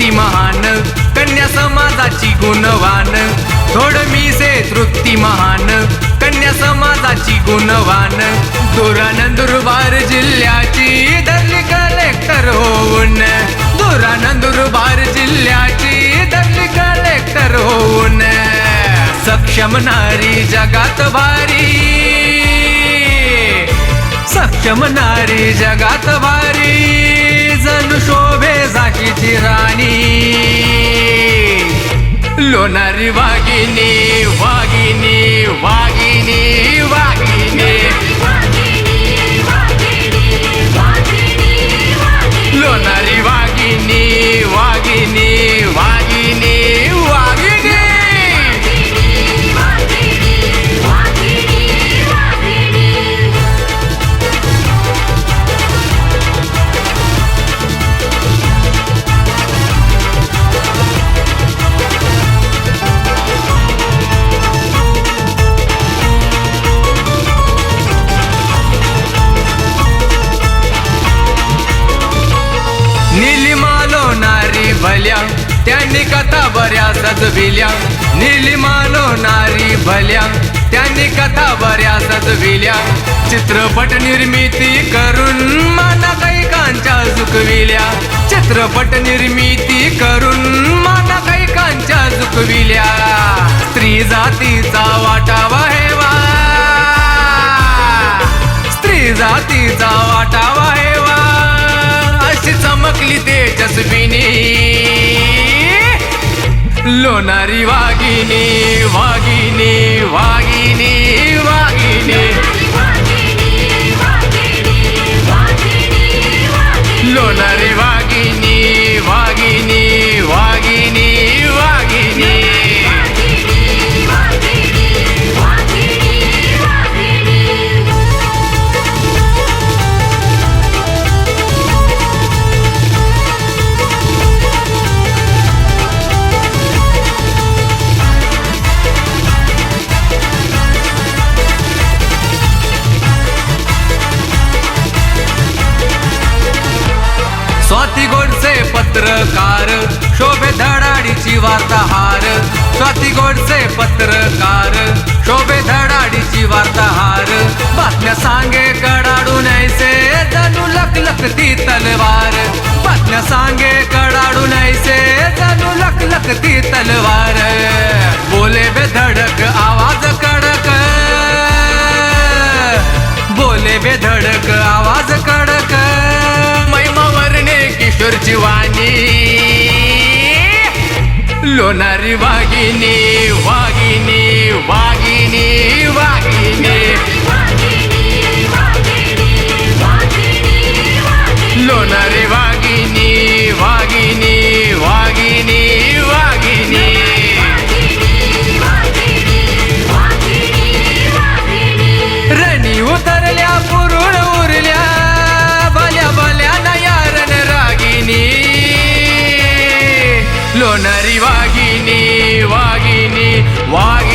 तृप्ती महान, कन्या समाजाची गुणवान. थोड मीसे तृप्ती महान, कन्या समाजाची गुणवान. नंदुरबार जिल्ह्याची धरली कलेक्टर होऊन. नंदुरबार जिल्ह्याची धरली कलेक्टर होऊन. सक्षम नारी जगात भारी, सक्षम नारी जगात भारी. जणू शोभे झाशीची राणी. लोणारी वाघिणी वाघिणी वाघिणी वाघिणी. लोणारी वाघिणी वाघिणी वाघिणी वाघिणी. निलिमा लोणारी भल्या, त्यांनी कथा बऱ्या सजविल्या. निलिमा लोणारी भल्या, त्यांनी कथा बऱ्या सजविल्या. चित्रपट निर्मिती करून मानकैकांच्या झुकविल्या. चित्रपट निर्मिती करून मानकैकांच्या झुकविल्या. स्त्री जातीचा वाटावा हेवा, स्त्री जातीचा वाटावा हेवा. अशी चमकली तेजस्विनी. लोणारी वाघिणी वाघिणी वाघिणी वाघिणी. लोणारी वाघिणी वाघिणी वाघिणी वाघिणी. स्वाती गोडसे पत्रकार, शोभे धडाडीची वार्ताहार. स्वाती गोडसे पत्रकार, शोभे धडाडीची वार्ताहार. बातम्या सांगे कडाडून ऐसे, जणू लखलखती तलवार. बातम्या सांगे कडाडून ऐसे, जणू लखलखती तलवार. बोले बेधडक आवाज कडक, बोले बेधडक आवाज कडक. किशोरची वाणी. लोणारी वाघिणी वाघिणी वाघिणी वाघिणी. लोणारी वाघिणी वाघिणी वाघिणी वाघिणी. रणी उतरल्या पुरुण उरल्या, भल्या भल्या नयारन रागिनी. लोणारी वाघिणी वाघिणी वाघिणी.